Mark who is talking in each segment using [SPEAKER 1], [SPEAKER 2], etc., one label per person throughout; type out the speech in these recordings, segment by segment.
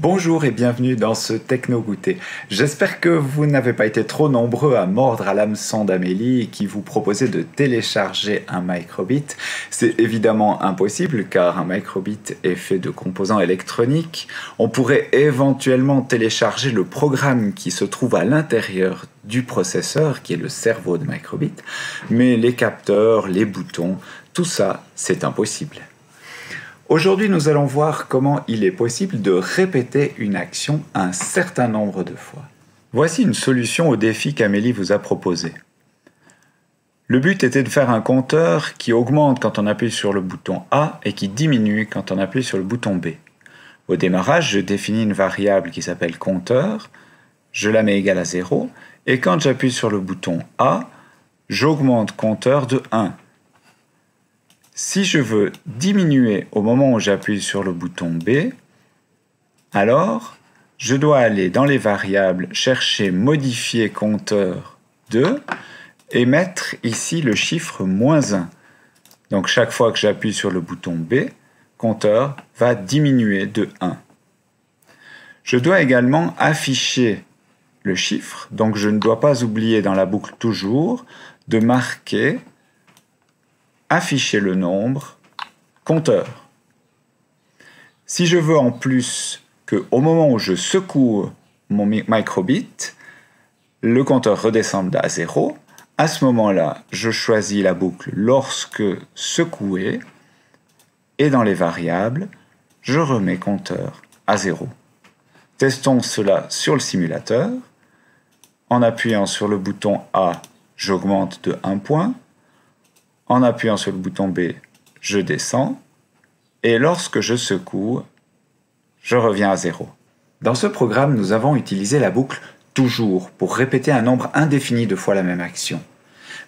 [SPEAKER 1] Bonjour et bienvenue dans ce Techno-Goûter. J'espère que vous n'avez pas été trop nombreux à mordre à l'hameçon d'Amélie qui vous proposait de télécharger un microbit. C'est évidemment impossible car un microbit est fait de composants électroniques. On pourrait éventuellement télécharger le programme qui se trouve à l'intérieur du processeur, qui est le cerveau de microbit, mais les capteurs, les boutons, tout ça, c'est impossible. Aujourd'hui, nous allons voir comment il est possible de répéter une action un certain nombre de fois. Voici une solution au défi qu'Amélie vous a proposé. Le but était de faire un compteur qui augmente quand on appuie sur le bouton A et qui diminue quand on appuie sur le bouton B. Au démarrage, je définis une variable qui s'appelle compteur, je la mets égale à 0, et quand j'appuie sur le bouton A, j'augmente compteur de 1. Si je veux diminuer au moment où j'appuie sur le bouton B, alors je dois aller dans les variables chercher modifier compteur 2 et mettre ici le chiffre -1. Donc chaque fois que j'appuie sur le bouton B, compteur va diminuer de 1. Je dois également afficher le chiffre, donc je ne dois pas oublier dans la boucle toujours de marquer afficher le nombre, compteur. Si je veux en plus qu'au moment où je secoue mon microbit, le compteur redescende à 0, à ce moment-là, je choisis la boucle lorsque secoué, et dans les variables, je remets compteur à 0. Testons cela sur le simulateur. En appuyant sur le bouton A, j'augmente de 1 point. En appuyant sur le bouton B, je descends, et lorsque je secoue, je reviens à 0. Dans ce programme, nous avons utilisé la boucle « toujours » pour répéter un nombre indéfini de fois la même action.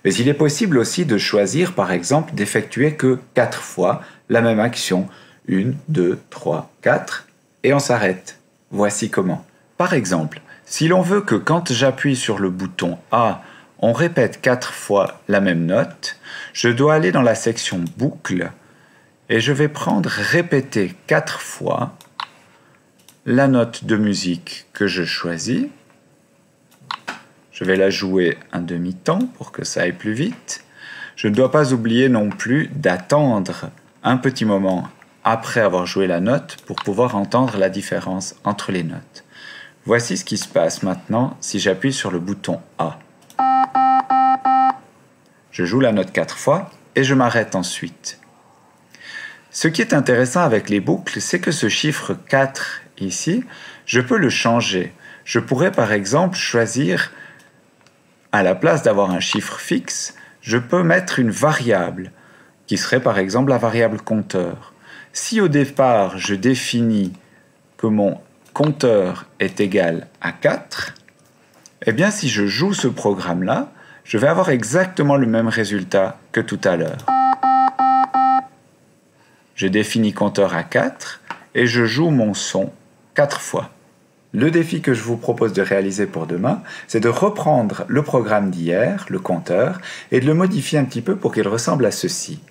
[SPEAKER 1] Mais il est possible aussi de choisir, par exemple, d'effectuer que 4 fois la même action. 1, 2, 3, 4, et on s'arrête. Voici comment. Par exemple, si l'on veut que quand j'appuie sur le bouton A, on répète 4 fois la même note, je dois aller dans la section boucle et je vais prendre répéter 4 fois la note de musique que je choisis. Je vais la jouer un demi-temps pour que ça aille plus vite. Je ne dois pas oublier non plus d'attendre un petit moment après avoir joué la note pour pouvoir entendre la différence entre les notes. Voici ce qui se passe maintenant si j'appuie sur le bouton A. Je joue la note 4 fois et je m'arrête ensuite. Ce qui est intéressant avec les boucles, c'est que ce chiffre 4 ici, je peux le changer. Je pourrais par exemple choisir, à la place d'avoir un chiffre fixe, je peux mettre une variable, qui serait par exemple la variable compteur. Si au départ je définis que mon compteur est égal à 4, eh bien si je joue ce programme-là, je vais avoir exactement le même résultat que tout à l'heure. Je définis compteur à 4 et je joue mon son 4 fois. Le défi que je vous propose de réaliser pour demain, c'est de reprendre le programme d'hier, le compteur, et de le modifier un petit peu pour qu'il ressemble à ceci.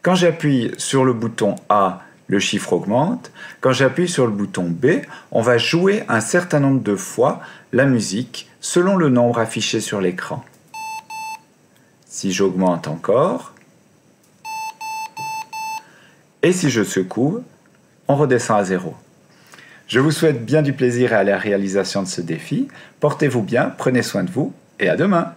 [SPEAKER 1] Quand j'appuie sur le bouton A, le chiffre augmente. Quand j'appuie sur le bouton B, on va jouer un certain nombre de fois la musique selon le nombre affiché sur l'écran. Si j'augmente encore, et si je secoue, on redescend à 0. Je vous souhaite bien du plaisir à la réalisation de ce défi. Portez-vous bien, prenez soin de vous, et à demain!